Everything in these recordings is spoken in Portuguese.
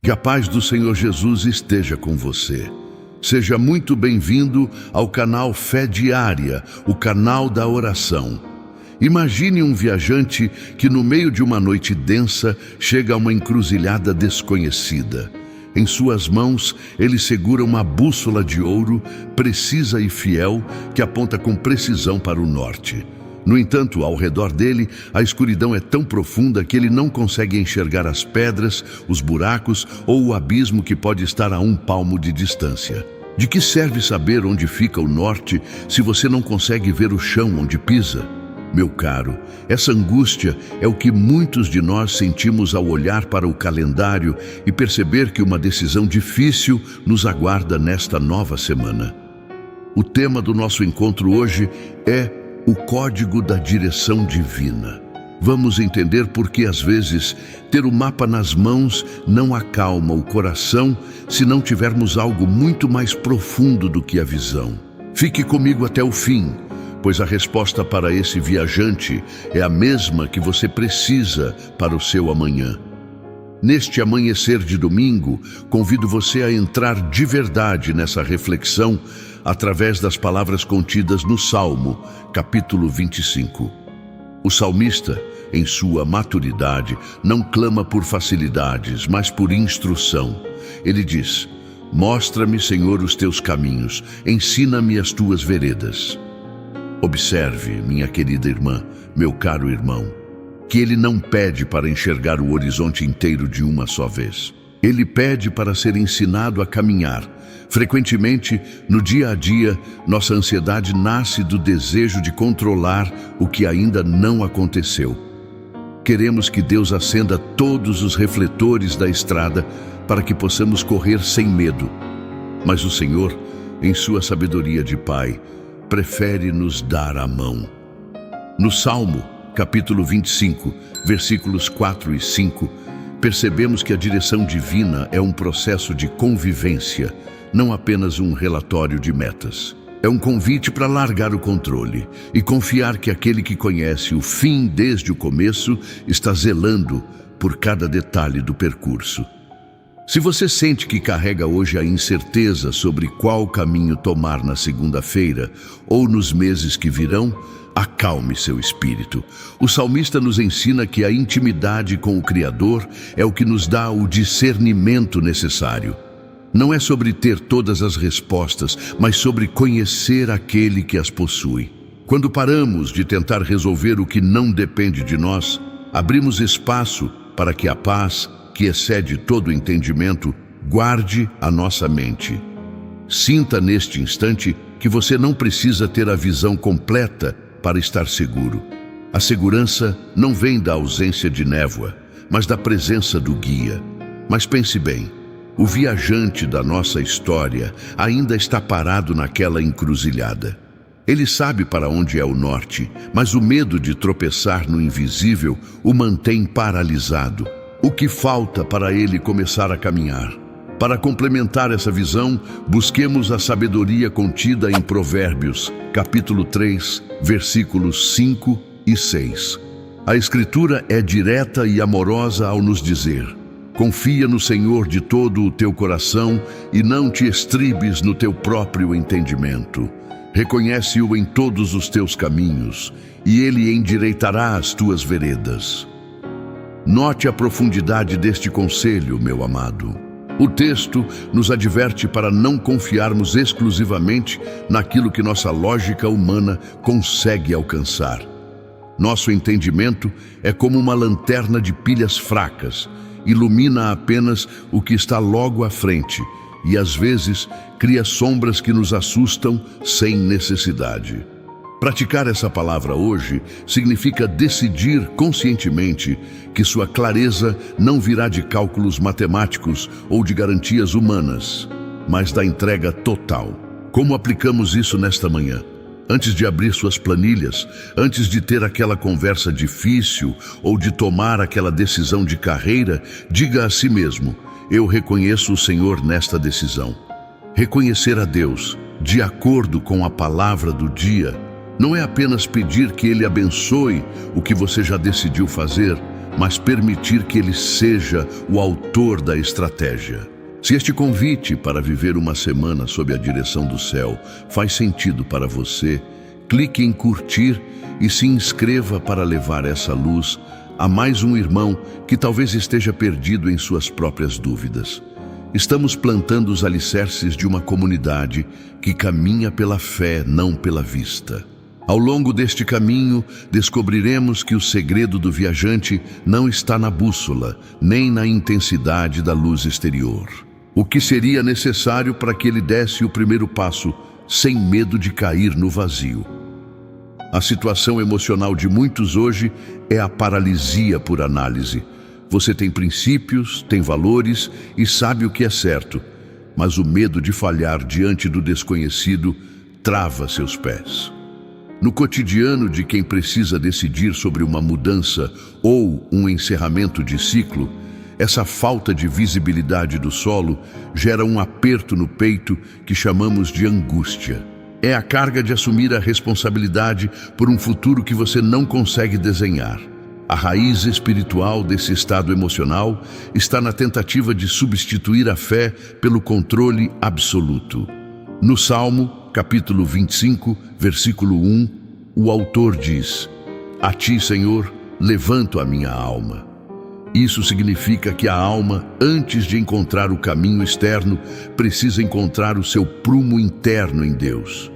Que a paz do Senhor Jesus esteja com você. Seja muito bem-vindo ao canal Fé Diária, o canal da oração. Imagine um viajante que no meio de uma noite densa chega a uma encruzilhada desconhecida. Em suas mãos, ele segura uma bússola de ouro, precisa e fiel, que aponta com precisão para o norte. No entanto, ao redor dele, a escuridão é tão profunda que ele não consegue enxergar as pedras, os buracos ou o abismo que pode estar a um palmo de distância. De que serve saber onde fica o norte se você não consegue ver o chão onde pisa? Meu caro, essa angústia é o que muitos de nós sentimos ao olhar para o calendário e perceber que uma decisão difícil nos aguarda nesta nova semana. O tema do nosso encontro hoje é o código da direção divina. Vamos entender por que às vezes ter o mapa nas mãos não acalma o coração se não tivermos algo muito mais profundo do que a visão. Fique comigo até o fim, pois a resposta para esse viajante é a mesma que você precisa para o seu amanhã. Neste amanhecer de domingo, convido você a entrar de verdade nessa reflexão através das palavras contidas no Salmo, capítulo 25. O salmista, em sua maturidade, não clama por facilidades, mas por instrução. Ele diz: "Mostra-me, Senhor, os teus caminhos, ensina-me as tuas veredas." Observe, minha querida irmã, meu caro irmão, que ele não pede para enxergar o horizonte inteiro de uma só vez. Ele pede para ser ensinado a caminhar. Frequentemente, no dia a dia, nossa ansiedade nasce do desejo de controlar o que ainda não aconteceu. Queremos que Deus acenda todos os refletores da estrada para que possamos correr sem medo. Mas o Senhor, em sua sabedoria de Pai, prefere nos dar a mão. No Salmo, capítulo 25, versículos 4 e 5, percebemos que a direção divina é um processo de convivência, não apenas um relatório de metas. É um convite para largar o controle e confiar que aquele que conhece o fim desde o começo está zelando por cada detalhe do percurso. Se você sente que carrega hoje a incerteza sobre qual caminho tomar na segunda-feira ou nos meses que virão, acalme seu espírito. O salmista nos ensina que a intimidade com o Criador é o que nos dá o discernimento necessário. Não é sobre ter todas as respostas, mas sobre conhecer aquele que as possui. Quando paramos de tentar resolver o que não depende de nós, abrimos espaço para que a paz, que excede todo entendimento, guarde a nossa mente. Sinta neste instante que você não precisa ter a visão completa para estar seguro. A segurança não vem da ausência de névoa, mas da presença do guia. Mas pense bem, o viajante da nossa história ainda está parado naquela encruzilhada. Ele sabe para onde é o norte, mas o medo de tropeçar no invisível o mantém paralisado. O que falta para ele começar a caminhar? Para complementar essa visão, busquemos a sabedoria contida em Provérbios, capítulo 3, versículos 5 e 6. A Escritura é direta e amorosa ao nos dizer: "Confia no Senhor de todo o teu coração e não te estribes no teu próprio entendimento. Reconhece-o em todos os teus caminhos, e ele endireitará as tuas veredas." Note a profundidade deste conselho, meu amado. O texto nos adverte para não confiarmos exclusivamente naquilo que nossa lógica humana consegue alcançar. Nosso entendimento é como uma lanterna de pilhas fracas, ilumina apenas o que está logo à frente e, às vezes, cria sombras que nos assustam sem necessidade. Praticar essa palavra hoje significa decidir conscientemente que sua clareza não virá de cálculos matemáticos ou de garantias humanas, mas da entrega total. Como aplicamos isso nesta manhã? Antes de abrir suas planilhas, antes de ter aquela conversa difícil ou de tomar aquela decisão de carreira, diga a si mesmo: "Eu reconheço o Senhor nesta decisão." Reconhecer a Deus, de acordo com a palavra do dia, não é apenas pedir que Ele abençoe o que você já decidiu fazer, mas permitir que Ele seja o autor da estratégia. Se este convite para viver uma semana sob a direção do céu faz sentido para você, clique em curtir e se inscreva para levar essa luz a mais um irmão que talvez esteja perdido em suas próprias dúvidas. Estamos plantando os alicerces de uma comunidade que caminha pela fé, não pela vista. Ao longo deste caminho, descobriremos que o segredo do viajante não está na bússola, nem na intensidade da luz exterior. O que seria necessário para que ele desse o primeiro passo, sem medo de cair no vazio. A situação emocional de muitos hoje é a paralisia por análise. Você tem princípios, tem valores e sabe o que é certo, mas o medo de falhar diante do desconhecido trava seus pés. No cotidiano de quem precisa decidir sobre uma mudança ou um encerramento de ciclo, essa falta de visibilidade do solo gera um aperto no peito que chamamos de angústia. É a carga de assumir a responsabilidade por um futuro que você não consegue desenhar. A raiz espiritual desse estado emocional está na tentativa de substituir a fé pelo controle absoluto. No Salmo, capítulo 25, versículo 1, o autor diz: "A ti, Senhor, levanto a minha alma." Isso significa que a alma, antes de encontrar o caminho externo, precisa encontrar o seu prumo interno em Deus.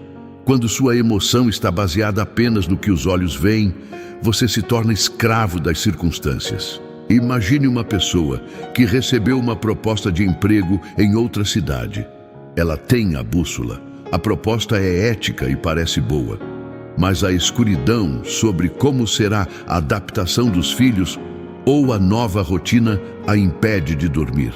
Quando sua emoção está baseada apenas no que os olhos veem, você se torna escravo das circunstâncias. Imagine uma pessoa que recebeu uma proposta de emprego em outra cidade. Ela tem a bússola, a proposta é ética e parece boa, mas a escuridão sobre como será a adaptação dos filhos ou a nova rotina a impede de dormir.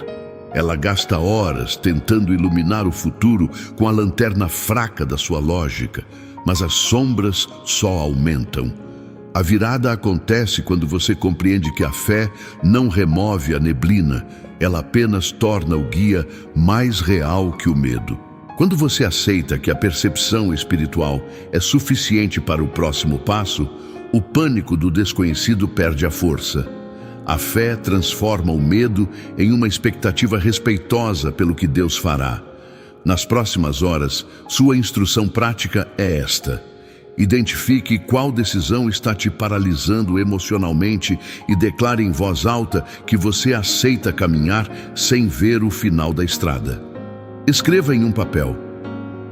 Ela gasta horas tentando iluminar o futuro com a lanterna fraca da sua lógica, mas as sombras só aumentam. A virada acontece quando você compreende que a fé não remove a neblina, ela apenas torna o guia mais real que o medo. Quando você aceita que a percepção espiritual é suficiente para o próximo passo, o pânico do desconhecido perde a força. A fé transforma o medo em uma expectativa respeitosa pelo que Deus fará. Nas próximas horas, sua instrução prática é esta: identifique qual decisão está te paralisando emocionalmente e declare em voz alta que você aceita caminhar sem ver o final da estrada. Escreva em um papel: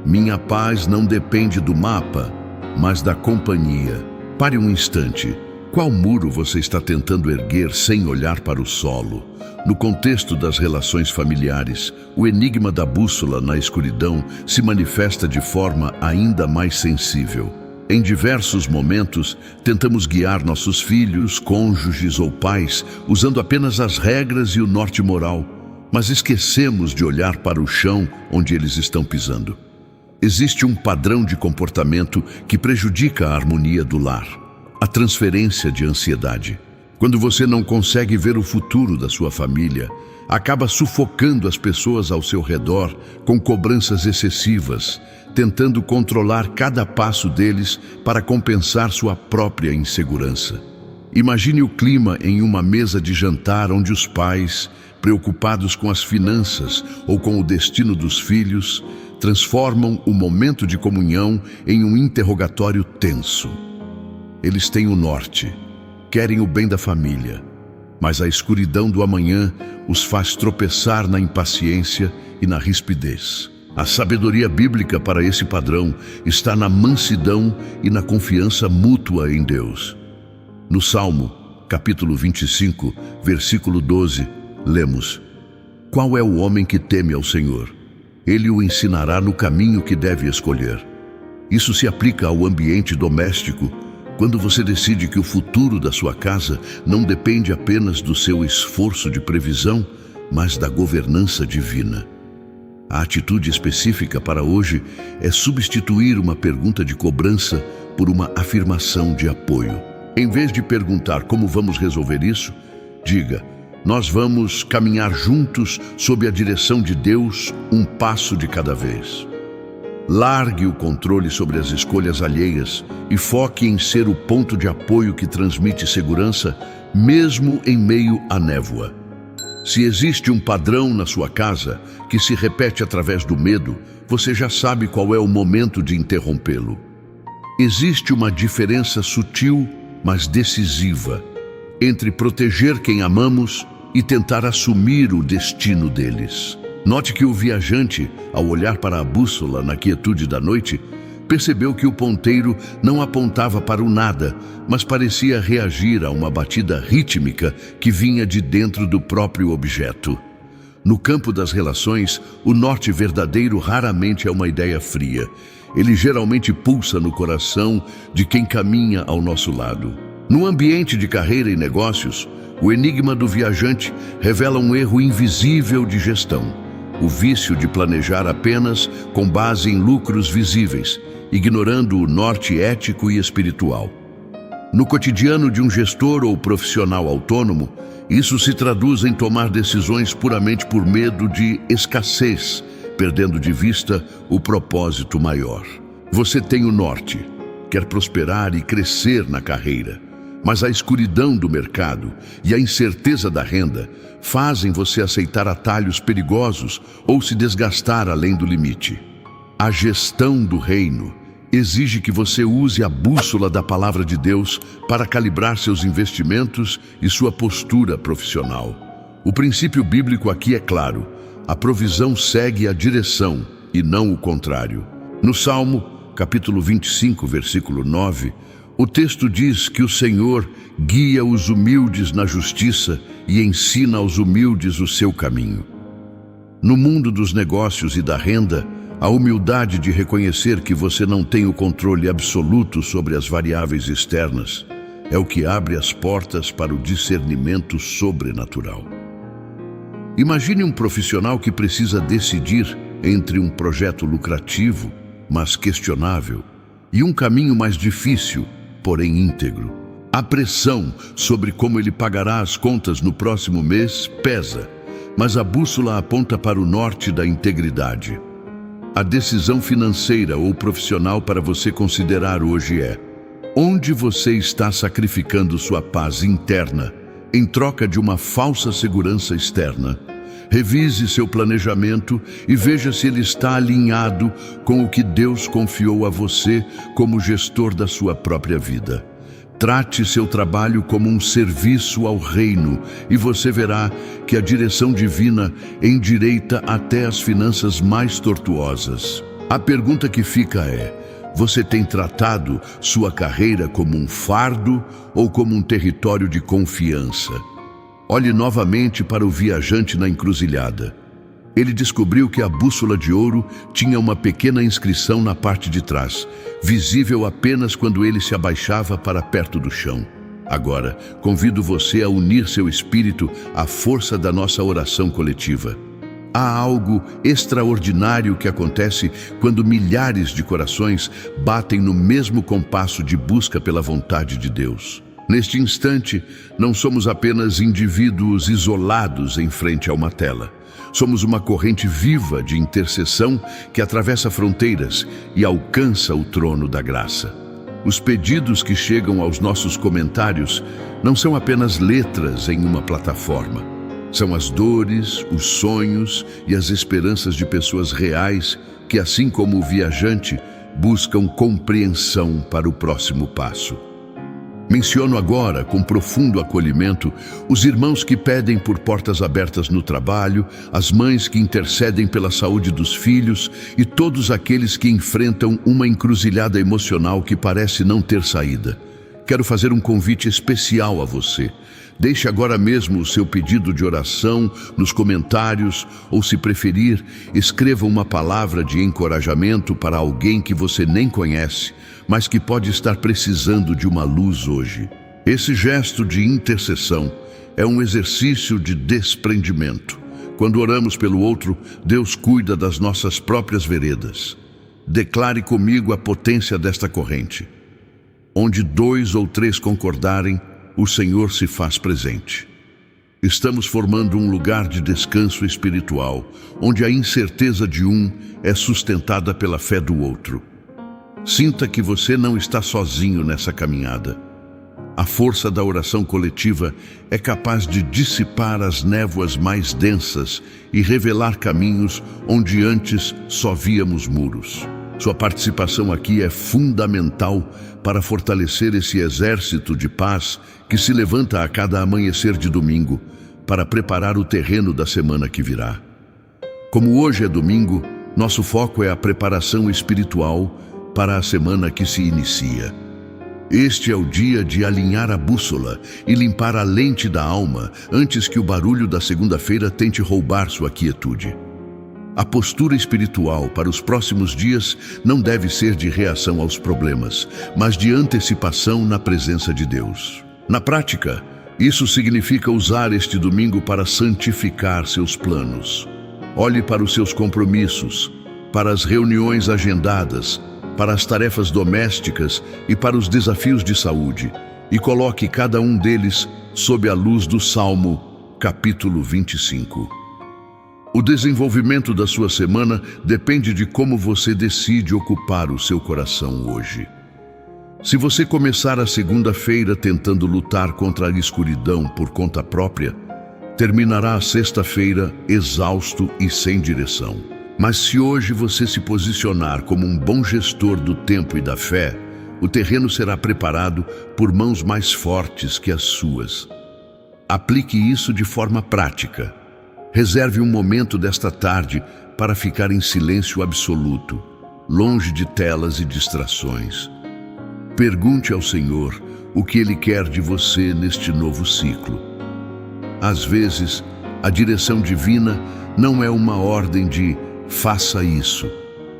"Minha paz não depende do mapa, mas da companhia." Pare um instante. Qual muro você está tentando erguer sem olhar para o solo? No contexto das relações familiares, o enigma da bússola na escuridão se manifesta de forma ainda mais sensível. Em diversos momentos, tentamos guiar nossos filhos, cônjuges ou pais usando apenas as regras e o norte moral, mas esquecemos de olhar para o chão onde eles estão pisando. Existe um padrão de comportamento que prejudica a harmonia do lar: a transferência de ansiedade. Quando você não consegue ver o futuro da sua família, acaba sufocando as pessoas ao seu redor com cobranças excessivas, tentando controlar cada passo deles para compensar sua própria insegurança. Imagine o clima em uma mesa de jantar onde os pais, preocupados com as finanças ou com o destino dos filhos, transformam o momento de comunhão em um interrogatório tenso. Eles têm o norte, querem o bem da família, mas a escuridão do amanhã os faz tropeçar na impaciência e na rispidez. A sabedoria bíblica para esse padrão está na mansidão e na confiança mútua em Deus. No Salmo, capítulo 25, versículo 12, lemos: "Qual é o homem que teme ao Senhor? Ele o ensinará no caminho que deve escolher." Isso se aplica ao ambiente doméstico, quando você decide que o futuro da sua casa não depende apenas do seu esforço de previsão, mas da governança divina. A atitude específica para hoje é substituir uma pergunta de cobrança por uma afirmação de apoio. Em vez de perguntar como vamos resolver isso, diga: "Nós vamos caminhar juntos sob a direção de Deus, um passo de cada vez." Largue o controle sobre as escolhas alheias e foque em ser o ponto de apoio que transmite segurança, mesmo em meio à névoa. Se existe um padrão na sua casa que se repete através do medo, você já sabe qual é o momento de interrompê-lo. Existe uma diferença sutil, mas decisiva, entre proteger quem amamos e tentar assumir o destino deles. Note que o viajante, ao olhar para a bússola na quietude da noite, percebeu que o ponteiro não apontava para o nada, mas parecia reagir a uma batida rítmica que vinha de dentro do próprio objeto. No campo das relações, o norte verdadeiro raramente é uma ideia fria. Ele geralmente pulsa no coração de quem caminha ao nosso lado. No ambiente de carreira e negócios, o enigma do viajante revela um erro invisível de gestão: o vício de planejar apenas com base em lucros visíveis, ignorando o norte ético e espiritual. No cotidiano de um gestor ou profissional autônomo, isso se traduz em tomar decisões puramente por medo de escassez, perdendo de vista o propósito maior. Você tem o norte, quer prosperar e crescer na carreira, mas a escuridão do mercado e a incerteza da renda fazem você aceitar atalhos perigosos ou se desgastar além do limite. A gestão do reino exige que você use a bússola da palavra de Deus para calibrar seus investimentos e sua postura profissional. O princípio bíblico aqui é claro: a provisão segue a direção e não o contrário. No Salmo, capítulo 25, versículo 9, o texto diz que o Senhor guia os humildes na justiça e ensina aos humildes o seu caminho. No mundo dos negócios e da renda, a humildade de reconhecer que você não tem o controle absoluto sobre as variáveis externas é o que abre as portas para o discernimento sobrenatural. Imagine um profissional que precisa decidir entre um projeto lucrativo, mas questionável, e um caminho mais difícil, porém íntegro. A pressão sobre como ele pagará as contas no próximo mês pesa, mas a bússola aponta para o norte da integridade. A decisão financeira ou profissional para você considerar hoje é: onde você está sacrificando sua paz interna em troca de uma falsa segurança externa? Revise seu planejamento e veja se ele está alinhado com o que Deus confiou a você como gestor da sua própria vida. Trate seu trabalho como um serviço ao reino e você verá que a direção divina endireita até as finanças mais tortuosas. A pergunta que fica é: você tem tratado sua carreira como um fardo ou como um território de confiança? Olhe novamente para o viajante na encruzilhada. Ele descobriu que a bússola de ouro tinha uma pequena inscrição na parte de trás, visível apenas quando ele se abaixava para perto do chão. Agora, convido você a unir seu espírito à força da nossa oração coletiva. Há algo extraordinário que acontece quando milhares de corações batem no mesmo compasso de busca pela vontade de Deus. Neste instante, não somos apenas indivíduos isolados em frente a uma tela. Somos uma corrente viva de intercessão que atravessa fronteiras e alcança o trono da graça. Os pedidos que chegam aos nossos comentários não são apenas letras em uma plataforma. São as dores, os sonhos e as esperanças de pessoas reais que, assim como o viajante, buscam compreensão para o próximo passo. Menciono agora, com profundo acolhimento, os irmãos que pedem por portas abertas no trabalho, as mães que intercedem pela saúde dos filhos e todos aqueles que enfrentam uma encruzilhada emocional que parece não ter saída. Quero fazer um convite especial a você. Deixe agora mesmo o seu pedido de oração nos comentários ou, se preferir, escreva uma palavra de encorajamento para alguém que você nem conhece, mas que pode estar precisando de uma luz hoje. Esse gesto de intercessão é um exercício de desprendimento. Quando oramos pelo outro, Deus cuida das nossas próprias veredas. Declare comigo a potência desta corrente. Onde 2 ou 3 concordarem, o Senhor se faz presente. Estamos formando um lugar de descanso espiritual, onde a incerteza de um é sustentada pela fé do outro. Sinta que você não está sozinho nessa caminhada. A força da oração coletiva é capaz de dissipar as névoas mais densas e revelar caminhos onde antes só víamos muros. Sua participação aqui é fundamental para fortalecer esse exército de paz que se levanta a cada amanhecer de domingo para preparar o terreno da semana que virá. Como hoje é domingo, nosso foco é a preparação espiritual para a semana que se inicia. Este é o dia de alinhar a bússola e limpar a lente da alma antes que o barulho da segunda-feira tente roubar sua quietude. A postura espiritual para os próximos dias não deve ser de reação aos problemas, mas de antecipação na presença de Deus. Na prática, isso significa usar este domingo para santificar seus planos. Olhe para os seus compromissos, para as reuniões agendadas, para as tarefas domésticas e para os desafios de saúde, e coloque cada um deles sob a luz do Salmo, capítulo 25. O desenvolvimento da sua semana depende de como você decide ocupar o seu coração hoje. Se você começar a segunda-feira tentando lutar contra a escuridão por conta própria, terminará a sexta-feira exausto e sem direção. Mas se hoje você se posicionar como um bom gestor do tempo e da fé, o terreno será preparado por mãos mais fortes que as suas. Aplique isso de forma prática. Reserve um momento desta tarde para ficar em silêncio absoluto, longe de telas e distrações. Pergunte ao Senhor o que Ele quer de você neste novo ciclo. Às vezes, a direção divina não é uma ordem de faça isso,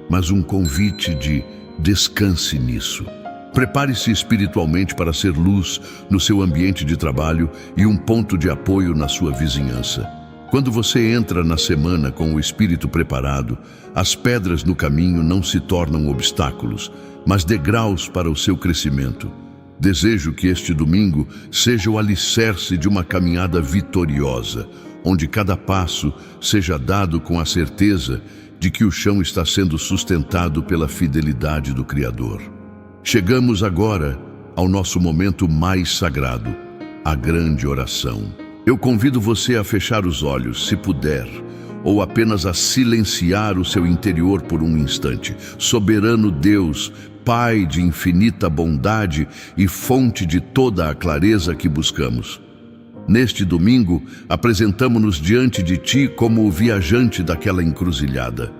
mas um convite de descanse nisso. Prepare-se espiritualmente para ser luz no seu ambiente de trabalho e um ponto de apoio na sua vizinhança. Quando você entra na semana com o espírito preparado, as pedras no caminho não se tornam obstáculos, mas degraus para o seu crescimento. Desejo que este domingo seja o alicerce de uma caminhada vitoriosa, onde cada passo seja dado com a certeza de que o chão está sendo sustentado pela fidelidade do Criador. Chegamos agora ao nosso momento mais sagrado, a grande oração. Eu convido você a fechar os olhos, se puder, ou apenas a silenciar o seu interior por um instante. Soberano Deus, Pai de infinita bondade e fonte de toda a clareza que buscamos. Neste domingo, apresentamo-nos diante de Ti como o viajante daquela encruzilhada.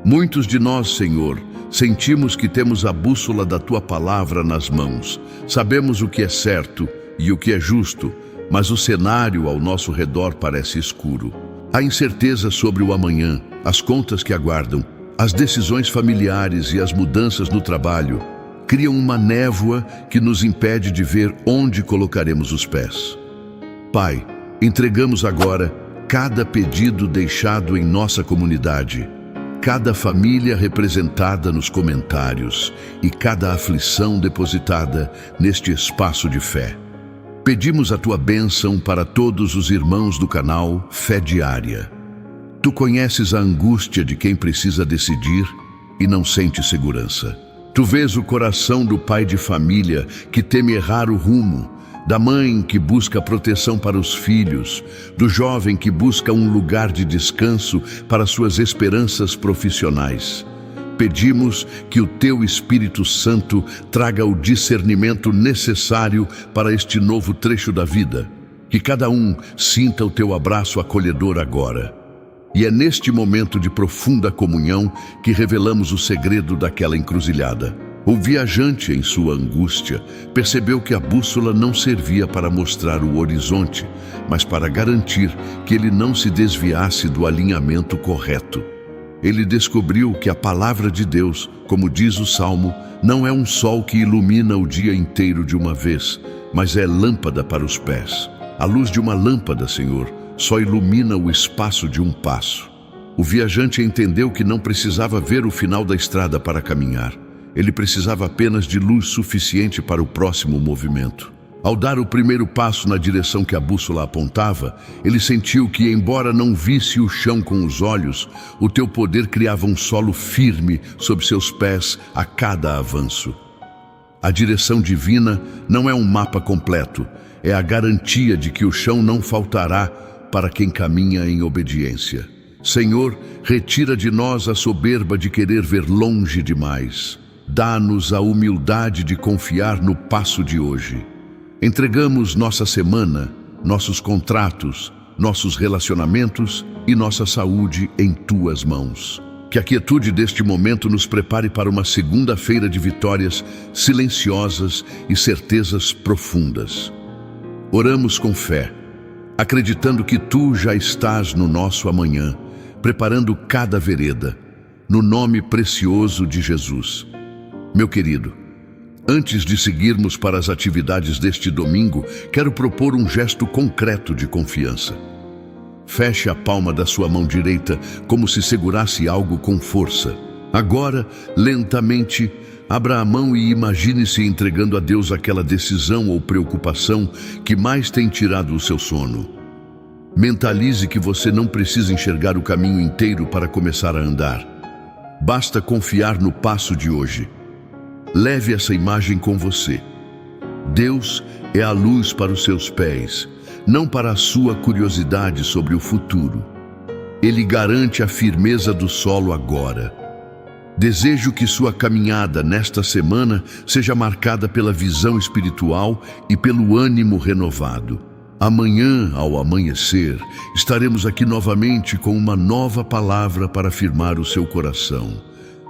Muitos de nós, Senhor, sentimos que temos a bússola da Tua palavra nas mãos. Sabemos o que é certo e o que é justo, mas o cenário ao nosso redor parece escuro. Há incerteza sobre o amanhã, as contas que aguardam, as decisões familiares e as mudanças no trabalho criam uma névoa que nos impede de ver onde colocaremos os pés. Pai, entregamos agora cada pedido deixado em nossa comunidade, cada família representada nos comentários e cada aflição depositada neste espaço de fé. Pedimos a Tua bênção para todos os irmãos do canal Fé Diária. Tu conheces a angústia de quem precisa decidir e não sente segurança. Tu vês o coração do pai de família que teme errar o rumo, da mãe que busca proteção para os filhos, do jovem que busca um lugar de descanso para suas esperanças profissionais. Pedimos que o Teu Espírito Santo traga o discernimento necessário para este novo trecho da vida, que cada um sinta o Teu abraço acolhedor agora. E é neste momento de profunda comunhão que revelamos o segredo daquela encruzilhada. O viajante, em sua angústia, percebeu que a bússola não servia para mostrar o horizonte, mas para garantir que ele não se desviasse do alinhamento correto. Ele descobriu que a palavra de Deus, como diz o Salmo, não é um sol que ilumina o dia inteiro de uma vez, mas é lâmpada para os pés. A luz de uma lâmpada, Senhor, só ilumina o espaço de um passo. O viajante entendeu que não precisava ver o final da estrada para caminhar. Ele precisava apenas de luz suficiente para o próximo movimento. Ao dar o primeiro passo na direção que a bússola apontava, ele sentiu que, embora não visse o chão com os olhos, o Teu poder criava um solo firme sob seus pés a cada avanço. A direção divina não é um mapa completo, é a garantia de que o chão não faltará para quem caminha em obediência. Senhor, retira de nós a soberba de querer ver longe demais. Dá-nos a humildade de confiar no passo de hoje. Entregamos nossa semana, nossos contratos, nossos relacionamentos e nossa saúde em tuas mãos. Que a quietude deste momento nos prepare para uma segunda-feira de vitórias silenciosas e certezas profundas. Oramos com fé, acreditando que tu já estás no nosso amanhã, preparando cada vereda, no nome precioso de Jesus. Meu querido, antes de seguirmos para as atividades deste domingo, quero propor um gesto concreto de confiança. Feche a palma da sua mão direita como se segurasse algo com força. Agora, lentamente, abra a mão e imagine-se entregando a Deus aquela decisão ou preocupação que mais tem tirado o seu sono. Mentalize que você não precisa enxergar o caminho inteiro para começar a andar. Basta confiar no passo de hoje. Leve essa imagem com você. Deus é a luz para os seus pés, não para a sua curiosidade sobre o futuro. Ele garante a firmeza do solo agora. Desejo que sua caminhada nesta semana seja marcada pela visão espiritual e pelo ânimo renovado. Amanhã, ao amanhecer, estaremos aqui novamente com uma nova palavra para firmar o seu coração.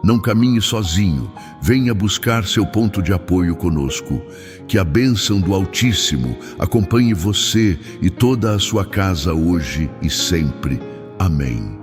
Não caminhe sozinho, venha buscar seu ponto de apoio conosco. Que a bênção do Altíssimo acompanhe você e toda a sua casa hoje e sempre. Amém.